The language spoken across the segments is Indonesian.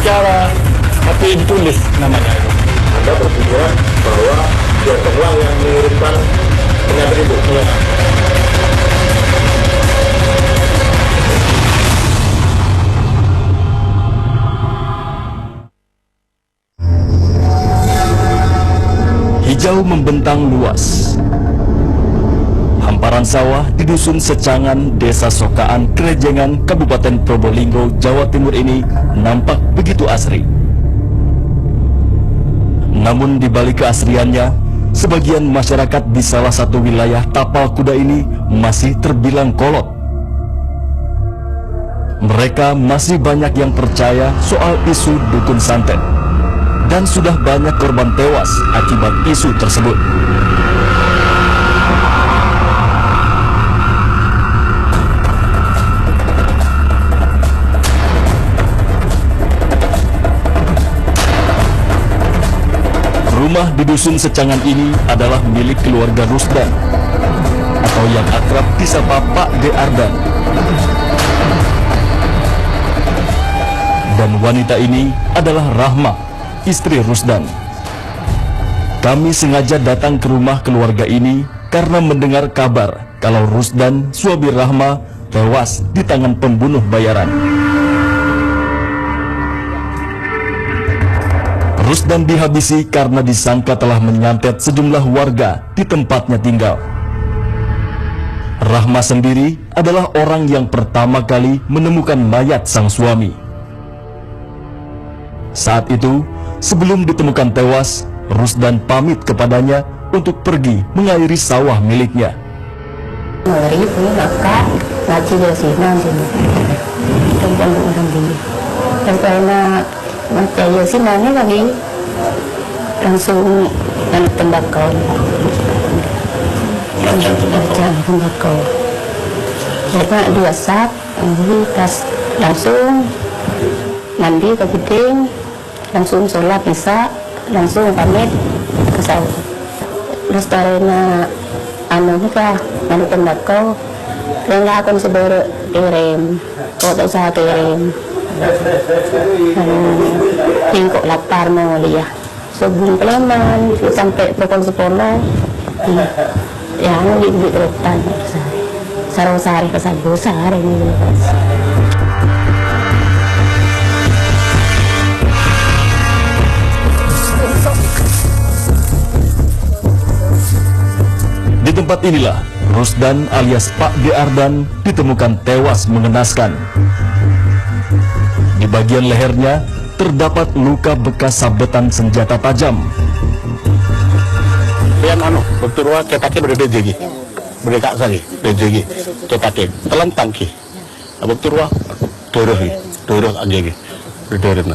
bicara, tapi ditulis namanya itu. Anda berpikiran bahwa dia semua yang mengirimkan pernyataan itu? Ya. Hijau membentang luas. Hamparan sawah di dusun Secangan, Desa Sokaan, Krejengan, Kabupaten Probolinggo, Jawa Timur ini nampak begitu asri. Namun di balik keasriannya, sebagian masyarakat di salah satu wilayah tapal kuda ini masih terbilang kolot. Mereka masih banyak yang percaya soal isu dukun santet, dan sudah banyak korban tewas akibat isu tersebut. Rumah di dusun Secangan ini adalah milik keluarga Rusdan, atau yang akrab disapa Pak D. Ardan. Dan wanita ini adalah Rahma, istri Rusdan. Kami sengaja datang ke rumah keluarga ini karena mendengar kabar kalau Rusdan, suami Rahma, tewas di tangan pembunuh bayaran. Rusdan dihabisi karena disangka telah menyantet sejumlah warga di tempatnya tinggal. Rahma sendiri adalah orang yang pertama kali menemukan mayat sang suami. Saat itu, sebelum ditemukan tewas, Rusdan pamit kepadanya untuk pergi mengairi sawah miliknya. Ngeri punya kakak, ngaji di sini sini. Tentang orang gini. Dan karena macam sini lagi langsung anak tembakau. Macam tembakau. Lepas 2 sak, jadi pas langsung mandi ke gedung, langsung sholat isya, langsung pamit ke sawah. Terus karena nikah mandi tembakau, karena aku sebelum kirim, kok tak usah kirim. Yang kok lapar mau lihat sebelum Sleman sampai pukul 10 ya di rotan sarung-sari ke sari ini. Di tempat inilah Rusdan alias Pak D. Ardan ditemukan tewas mengenaskan. Di bagian lehernya terdapat luka bekas sabetan senjata tajam. Pian betul cetakin berdejegi, berdekak sari, berdejegi, cetakin, telentang ki, betul doroh aja ki, berderet.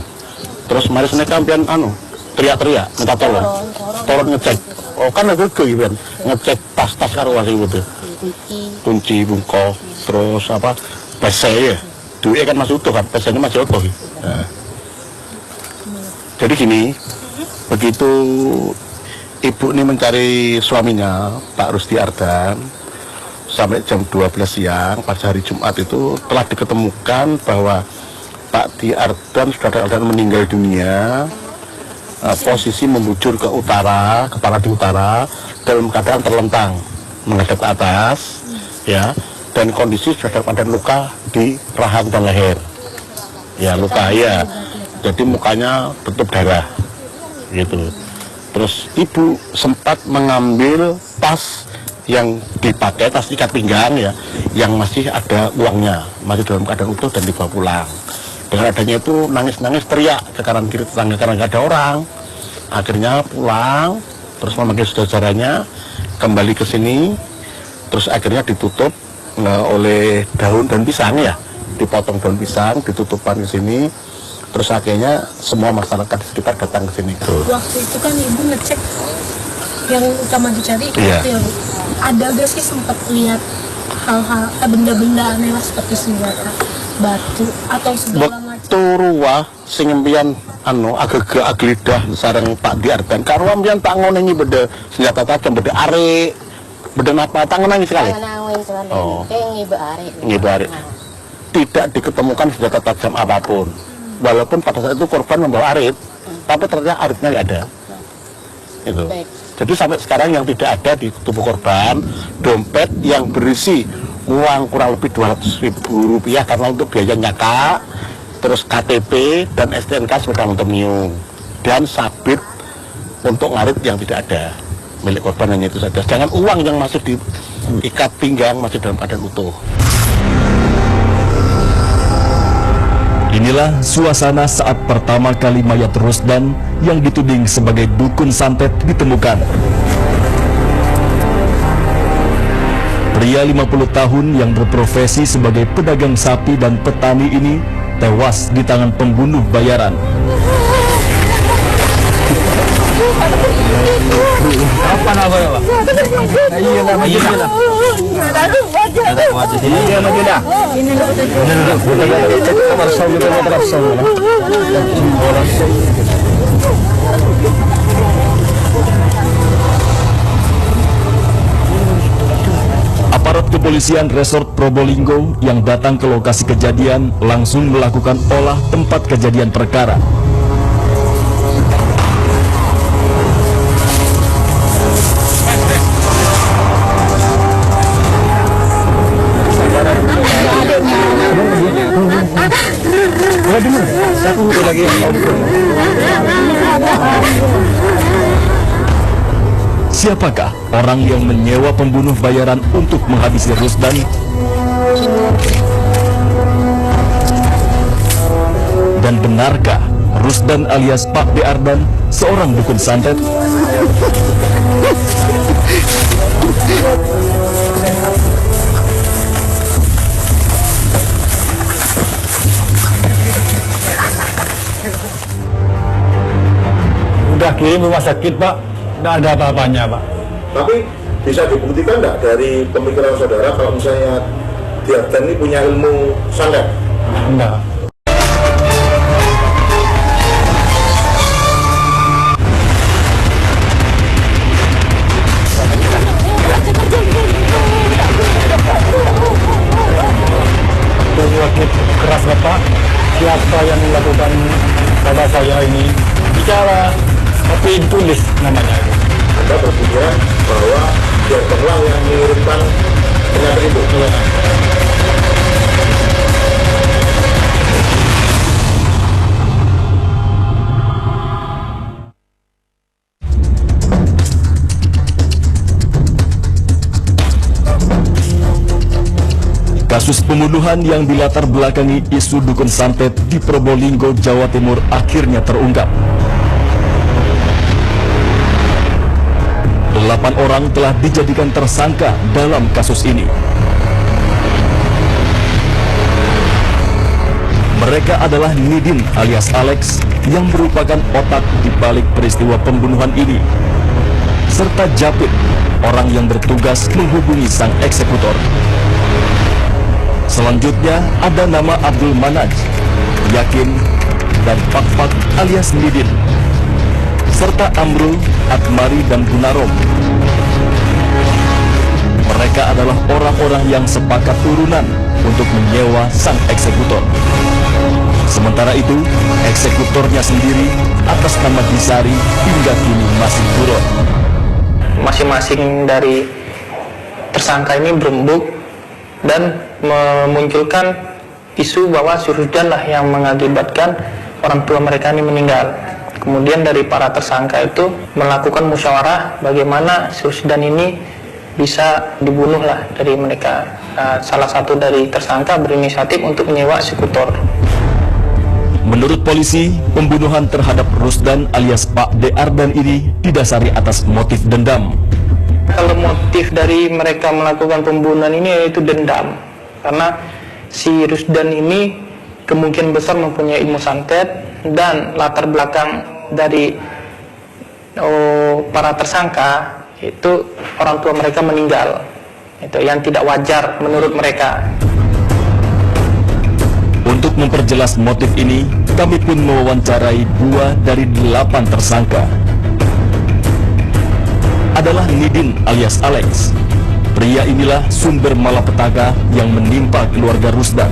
Terus mari sana kampian teriak-teriak, minta tolong ngecek. Oh kan aku kan ngecek tas-tas karo wasi gitu, kunci bungkok, terus apa, PC ya, duit kan masih utuh kan, PC-nya masih utuh. Nah. Jadi gini, begitu ibu ini mencari suaminya, Pak Rusdi Ardan, sampai jam 12 siang, pada hari Jumat itu telah diketemukan bahwa Pak D. Ardan, saudara Ardan meninggal dunia, posisi membujur ke utara, kepala di utara, dalam keadaan terlentang, menghadap ke atas, ya, dan kondisi saudara Ardan luka di rahang dan leher, ya luka ya. Jadi mukanya tutup darah, gitu. Terus ibu sempat mengambil tas yang dipakai, tas ikat pinggang ya, yang masih ada uangnya, masih dalam keadaan utuh dan dibawa pulang. Dengan adanya itu nangis-nangis teriak ke kanan kiri tetangga karena nggak ada orang. Akhirnya pulang, terus memanggil saudaranya kembali ke sini, terus akhirnya ditutup oleh daun pisang ya, dipotong daun pisang, ditutupkan ke sini. Terus akhirnya semua masyarakat di sekitar datang ke sini. Waktu itu kan ibu ngecek yang utama dicari, iya. Ya, ada gak sih sempat lihat hal-hal benda-benda aneh seperti senjata, batu atau segala macam? Turuah sing empian agak aglidah sareng Pak D. Ardan. Karo empian tak ngonengi benda senjata tajam, benda arek, benda apa tangan nangis sekali. Oh. Ngibe arek. Tidak diketemukan senjata tajam apapun. walaupun pada saat itu korban membawa arit, tapi ternyata aritnya nggak ada. Itu. Baik. Jadi sampai sekarang yang tidak ada di tubuh korban, dompet yang berisi uang kurang lebih 200.000 rupiah karena untuk biaya nyaka, terus KTP dan STNK sepeda motor Mio, dan sabit untuk ngarit yang tidak ada, milik korban hanya itu saja. Jangan uang yang masih diikat pinggang masih dalam keadaan utuh. Inilah suasana saat pertama kali mayat Rusdan yang dituding sebagai dukun santet ditemukan. Pria 50 tahun yang berprofesi sebagai pedagang sapi dan petani ini tewas di tangan pembunuh bayaran. Apa nama ya, Pak? Iya, nama Majudah. Iya, Majudah. Aparat kepolisian Resort Probolinggo yang datang ke lokasi kejadian langsung melakukan olah tempat kejadian perkara. Siapakah orang yang menyewa pembunuh bayaran untuk menghabisi Rusdan? Dan benarkah Rusdan alias Pak D. Ardan seorang dukun santet? Udah kirim rumah sakit, Pak. Nggak ada apa-apanya, Pak. Tapi bisa dibuktikan nggak dari pemikiran saudara kalau misalnya Diardan ini punya ilmu santet? Enggak. Sakit keras, Bapak. Siapa yang melakukan pada saya ini? Bicara, tapi ditulis namanya. Anda berpikiran bahwa Diardan lah yang mengirimkan penyakit itu? Kasus pembunuhan yang dilatar belakangi isu dukun santet di Probolinggo, Jawa Timur akhirnya terungkap. 8 orang telah dijadikan tersangka dalam kasus ini. Mereka adalah Nidin alias Alex yang merupakan otak di balik peristiwa pembunuhan ini, serta Japit, orang yang bertugas menghubungi sang eksekutor. Selanjutnya ada nama Abdul Manaj, Yakin, dan Pak alias Nidin, serta Amrul, Atmari, dan Gunarom. Mereka adalah orang-orang yang sepakat urunan untuk menyewa sang eksekutor. Sementara itu, eksekutornya sendiri atas nama Disari hingga kini masih buron. Masing-masing dari tersangka ini berembuk dan memunculkan isu bahwa si Rusdan lah yang mengakibatkan orang tua mereka ini meninggal. Kemudian dari para tersangka itu melakukan musyawarah bagaimana si Rusdan ini bisa dibunuh lah dari mereka. Salah satu dari tersangka berinisiatif untuk menyewa eksekutor. Menurut polisi, pembunuhan terhadap Rusdan alias Pak D. Ardan ini didasari atas motif dendam. Kalau motif dari mereka melakukan pembunuhan ini yaitu dendam, karena si Rusdan ini kemungkinan besar mempunyai ilmu santet dan latar belakang dari para tersangka itu orang tua mereka meninggal, itu yang tidak wajar menurut mereka. Untuk memperjelas motif ini, kami pun mewawancarai 2 dari 8 tersangka. Adalah Nidin alias Alex. Pria inilah sumber malapetaka yang menimpa keluarga Rusdan.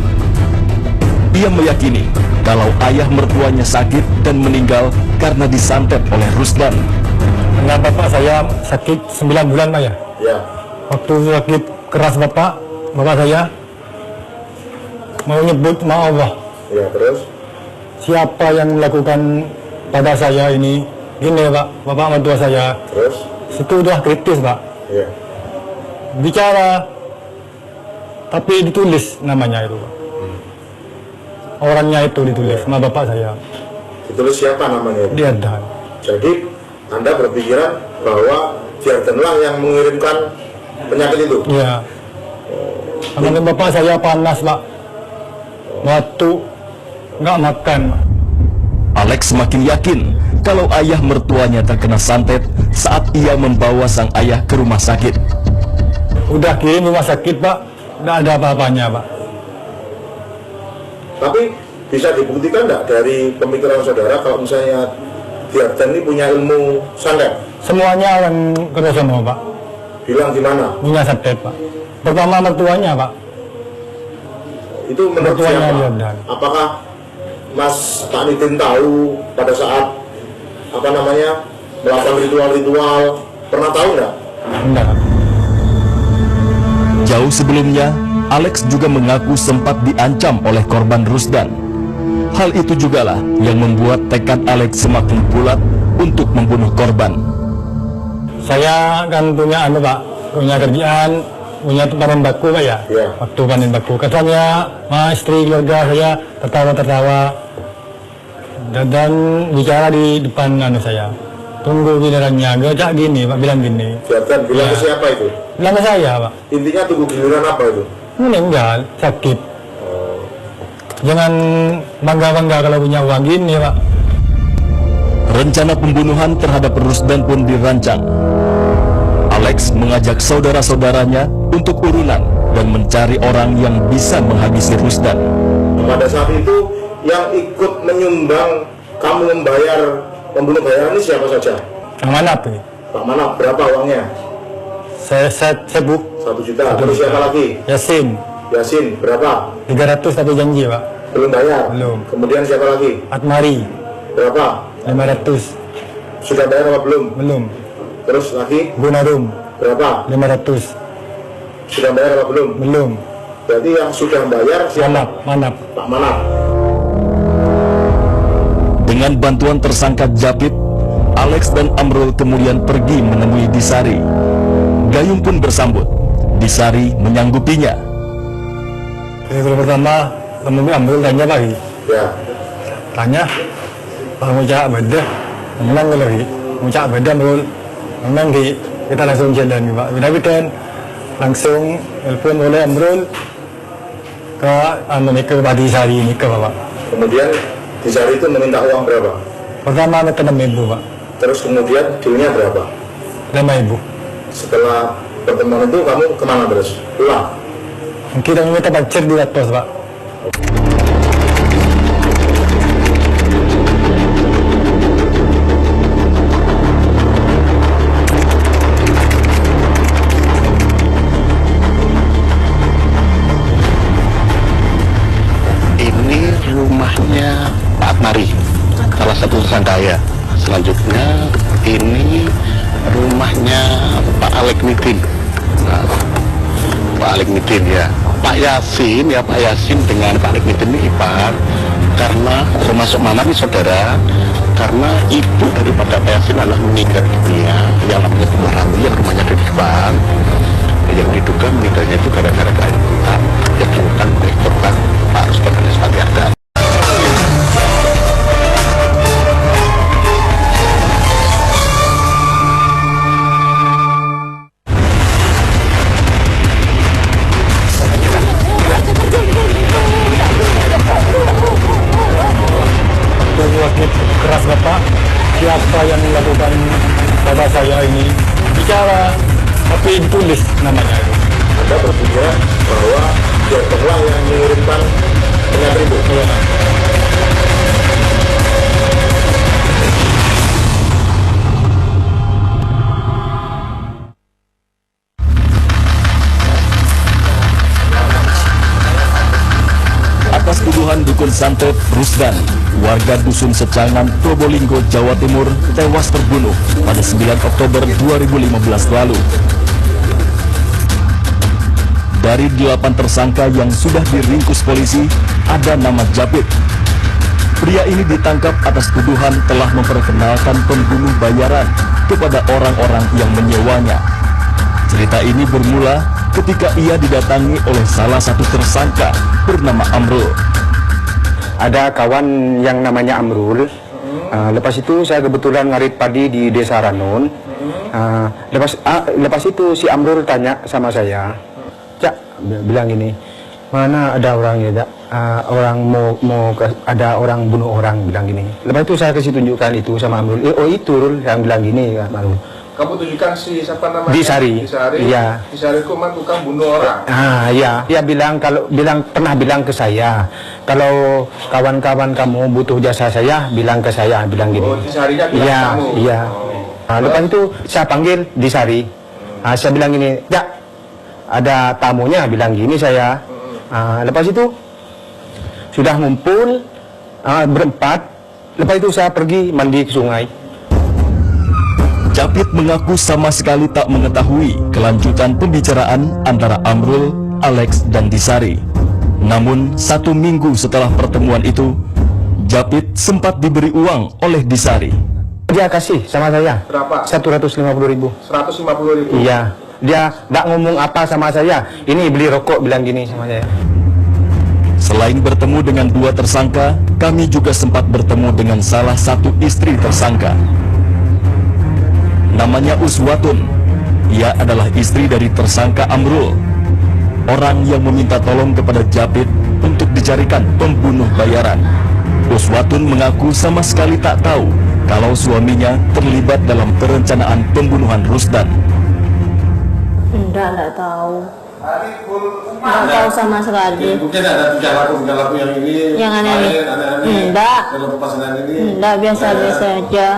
Ia meyakini kalau ayah mertuanya sakit dan meninggal karena disantet oleh Rusdan. Karena bapak saya sakit 9 bulan Pak ya. Ya. Waktu sakit keras bapak saya mau nyebut sama Allah. Ya, terus? Siapa yang melakukan pada saya ini? Gini Pak, bapak mertua saya. Terus? Itu udah kritis Pak. Ya. Bicara, tapi ditulis namanya itu Pak. Orangnya itu ditulis sama bapak saya. Ditulis siapa namanya? Dia dan. Jadi, Anda berpikiran bahwa Jardenlah yang mengirimkan penyakit itu? Iya. Karena bapak saya panas Pak. Waktu nggak makan Pak. Alex semakin yakin kalau ayah mertuanya terkena santet saat ia membawa sang ayah ke rumah sakit. Udah kirim rumah sakit Pak, nggak ada apa-apanya Pak. Tapi bisa dibuktikan nggak dari pemikiran saudara kalau misalnya Jarden ini punya ilmu santet? Semuanya orang kerosono Pak, Bilang di mana? punya santet Pak. Pertama mertuanya Pak, Itu menurut Mertuanya siapa? Jarden. Apakah Mas Pak Nidin tahu pada saat melakukan ritual-ritual? Pernah tahu nggak? enggak. Jauh sebelumnya, Alex juga mengaku sempat diancam oleh korban Rusdan. Hal itu jugalah yang membuat tekad Alex semakin bulat untuk membunuh korban. Saya kan punya Pak, punya kerjaan, punya panen baku Pak ya. Iya. Waktu panen baku, katanya sama istri keluarga saya tertawa-tertawa dan bicara di depan saya. Tunggu gilirannya, gak gini Pak, bilang gini. Jarden bilang ke siapa itu? Bilang ke saya Pak, Intinya tunggu giliran apa itu? meninggal, sakit. Jangan bangga-bangga kalau punya uang gini Pak. Rencana pembunuhan terhadap Rusdan pun dirancang. Alex mengajak saudara-saudaranya untuk urunan dan mencari orang yang bisa menghabisi Rusdan. Pada saat itu yang ikut menyumbang, kamu membayar pembunuh bayaran ini siapa saja? Yang mana tuh? Pak Manap, berapa uangnya? Saya 1 juta. Terus siapa lagi? Yasin, Yasin, berapa? 300 tapi janji Pak. Belum bayar? Belum. Kemudian siapa lagi? Atmari, Berapa? 500, Sudah bayar apa belum? belum. Terus lagi? Gunarum, Berapa? 500, Sudah bayar apa belum? belum. Berarti yang sudah bayar siapa? Manap. Pak Manap. Dengan bantuan tersangka Japit, Alex dan Amrul kemudian pergi menemui Disari. Gayung pun bersambut. Disari menyanggupinya. Itu pertama, temui Amrul tanya lagi. Ya. Tanya, Pak ngucap beda, menang lagi. Ngucap beda Amrul, menang di. Kita langsung jalan Pak. Kita langsung telepon oleh Amrul ke Pak Disari ini ke Bapak. Kemudian Disari itu meminta uang berapa? Pertama minta 6.000 Pak, Terus kemudian dealnya berapa? 5.000. Setelah pertemuan itu kamu kemana terus? Pulang? Kita minta pacar di atas Pak. Ini rumahnya Pak Atmari, salah satu tersangka ya. Selanjutnya ini rumahnya Pak Alek Nidin. Nah, Pak Alek Nidin ya. Pak Yasin ya, Pak Yasin dengan Pak Alek Nidin ini ipar. Karena termasuk mama ini saudara. Karena ibu daripada Pak Yasin adalah meninggal dunia yang namanya Bu Marawi yang rumahnya ada di depan. Yang diduga meninggalnya itu gara-gara keaibuan yang dilakukan oleh korban Pak Rusdan alias Pak Jarden. Waktu keras Bapak, siapa yang melakukan pada saya ini? Bicara, tapi ditulis namanya itu. Anda berpikiran bahwa Jardenlah yang mengirimkan penyakit itu? Iya. Atas tuduhan dukun santet Rusdan, warga Dusun Secangan, Probolinggo, Jawa Timur, tewas terbunuh pada 9 Oktober 2015 lalu. Dari 8 tersangka yang sudah diringkus polisi, ada nama Japit. Pria ini ditangkap atas tuduhan telah memperkenalkan pembunuh bayaran kepada orang-orang yang menyewanya. Cerita ini bermula ketika ia didatangi oleh salah satu tersangka bernama Amrul. Ada kawan yang namanya Amrul. Lepas itu saya kebetulan ngarit padi di Desa Ranun. Lepas itu si Amrul tanya sama saya, "Cak," bilang gini, "mana ada orangnya, Cak? Ada orang bunuh orang," bilang gini. Lepas itu saya kasih tunjukkan itu sama Amrul. "Oh itu Rul yang bilang gini," kan Amrul. Kamu tunjukkan si siapa namanya? Disari. Iya. Disari itu memang tukang bunuh orang. Iya. Dia pernah bilang ke saya, "Kalau kawan-kawan kamu butuh jasa saya, bilang ke saya," bilang gini. Oh, Disarinya bilang kamu. Iya. Lepas itu saya panggil Disari. Saya bilang gini, "Ya, ada tamunya," bilang gini saya. Lepas itu sudah ngumpul berempat. Lepas itu saya pergi mandi ke sungai. Japit mengaku sama sekali tak mengetahui kelanjutan pembicaraan antara Amrul, Alex, dan Disari. Namun, 1 minggu setelah pertemuan itu, Japit sempat diberi uang oleh Disari. Dia kasih sama saya. Berapa? 150.000. 150.000. Iya. Dia nggak ngomong apa sama saya. Ini beli rokok, bilang gini sama saya. Selain bertemu dengan 2 tersangka, kami juga sempat bertemu dengan salah satu istri tersangka. Namanya Uswatun. Ia adalah istri dari tersangka Amrul, orang yang meminta tolong kepada Japit untuk dicarikan pembunuh bayaran. Uswatun mengaku sama sekali tak tahu kalau suaminya terlibat dalam perencanaan pembunuhan Rusdan. Enggak tahu. Enggak tahu sama sekali. Mungkin ada lagu yang ini. Yang aneh. Enggak. Dalam pasangan ini. Enggak, biasa-biasa aja.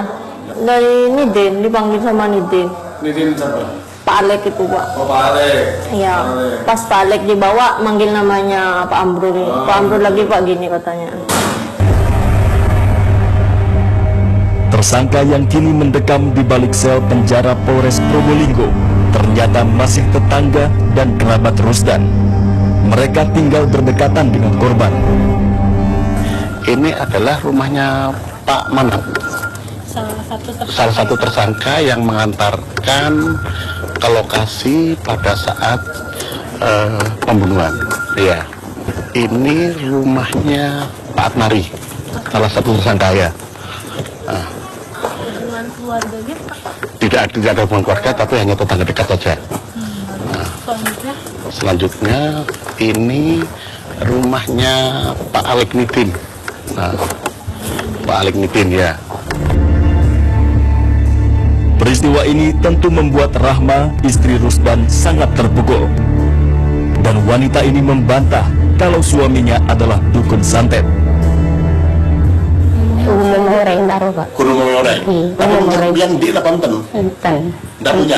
Dari Nidin, dipanggil sama Nidin. Nidin siapa? Pak Alek itu, Pak. Oh, Pak Alek. Iya. Pas Pak Alek dibawa, manggil namanya Pak Amrul. Pak Amrul lagi, Pak, gini katanya. Tersangka yang kini mendekam di balik sel penjara Polres Probolinggo ternyata masih tetangga dan kerabat Rusdan. Mereka tinggal berdekatan dengan korban. Ini adalah rumahnya Pak mana? Salah satu tersangka yang mengantarkan ke lokasi pada saat pembunuhan. Iya. Ini rumahnya Pak Atmari, salah satu tersangka ya. Hubungan keluarganya, Pak? Tidak ada hubungan keluarga, tapi hanya tetangga dekat saja. Selanjutnya ini rumahnya Pak Alek Nidin. Pak Alek Nidin ya. Peristiwa ini tentu membuat Rahma, istri Rusdan, sangat terpukul. Dan wanita ini membantah kalau suaminya adalah dukun santet. Umum orang taruh, Pak. Gunung Mengoreng. Tapi yang di apa enten? Enten. Nggak punya?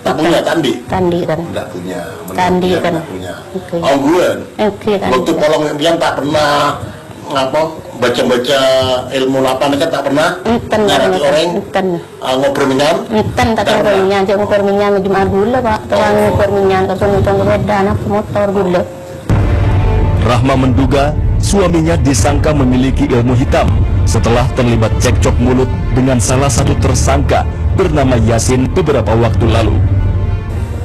Tak punya tandi? Tandi kan. Nggak punya. Tandi kan. Punya. Oke. Oh bulan. Oke, tandi. Waktu polong yang tak pernah baca ilmu lapan kan tak pernah nyarati orang ngobrol minyak tak ngobrol minyak cuma ngobrol minyak Jumat gula, Pak. Tuang ngobrol minyak kesini tunggu beda anak motor gula. Rahma menduga suaminya disangka memiliki ilmu hitam setelah terlibat cekcok mulut dengan salah satu tersangka bernama Yasin beberapa waktu lalu.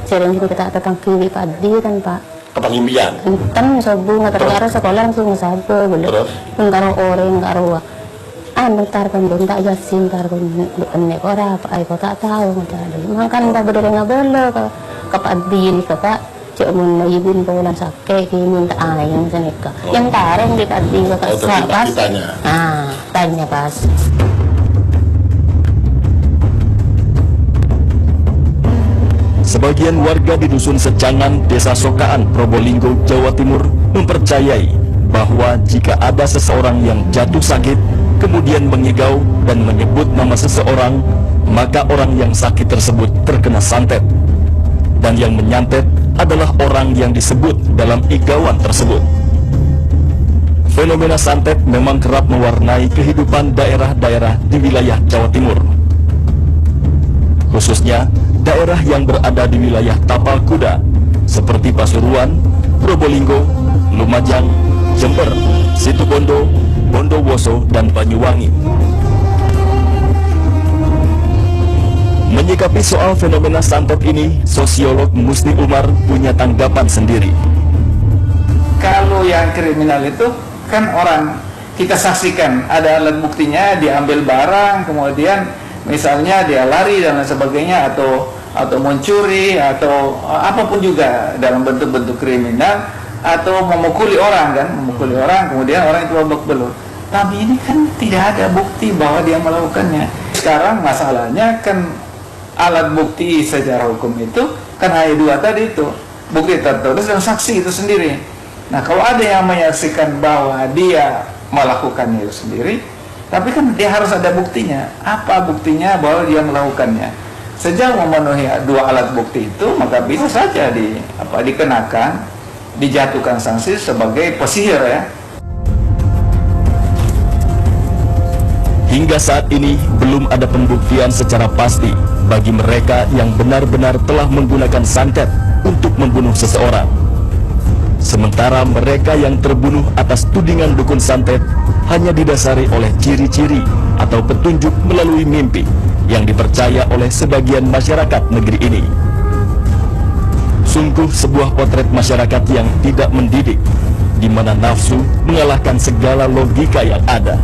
Sering juga kita tentang kiwi padi kan, Pak. kepangimpian. Enten sabu ngatara sekolah langsung sabu gula. Terus? Karo orang karo bentar kan tak Yasin tar kan nek ora apa ai kok tak tahu ngatara. Makan tak berdiri ngabele ke padi ke Pak. Cik mun ibun paulan sake ki minta aing senika. Yang tareng di padi ke pas. Tanya pas. Sebagian warga di Dusun Secangan, Desa Sokaan, Probolinggo, Jawa Timur mempercayai bahwa jika ada seseorang yang jatuh sakit, kemudian mengigau dan menyebut nama seseorang, maka orang yang sakit tersebut terkena santet. Dan yang menyantet adalah orang yang disebut dalam igauan tersebut. fenomena santet memang kerap mewarnai kehidupan daerah-daerah di wilayah Jawa Timur. Khususnya daerah yang berada di wilayah tapal kuda seperti Pasuruan, Probolinggo, Lumajang, Jember, Situbondo, Bondowoso, dan Banyuwangi. Menyikapi soal fenomena santet ini, sosiolog Musni Umar punya tanggapan sendiri. Kalau yang kriminal itu kan orang kita saksikan ada alat buktinya, diambil barang, kemudian misalnya dia lari dan lain sebagainya, atau mencuri, atau apapun juga dalam bentuk-bentuk kriminal, atau memukuli orang kan, memukuli orang, kemudian orang itu babak belur. Tapi ini kan tidak ada bukti bahwa dia melakukannya. Sekarang masalahnya kan alat bukti secara hukum itu kan hanya dua tadi itu, bukti tertulis dan saksi itu sendiri. Nah, kalau ada yang menyaksikan bahwa dia melakukannya itu sendiri, tapi kan dia harus ada buktinya. Apa buktinya bahwa dia melakukannya? Sejauh memenuhi dua alat bukti itu, maka bisa saja dikenakan, dijatuhkan sanksi sebagai pesihir ya. Hingga saat ini belum ada pembuktian secara pasti bagi mereka yang benar-benar telah menggunakan santet untuk membunuh seseorang. Sementara mereka yang terbunuh atas tudingan dukun santet hanya didasari oleh ciri-ciri atau petunjuk melalui mimpi yang dipercaya oleh sebagian masyarakat negeri ini. Sungguh sebuah potret masyarakat yang tidak mendidik, di mana nafsu mengalahkan segala logika yang ada.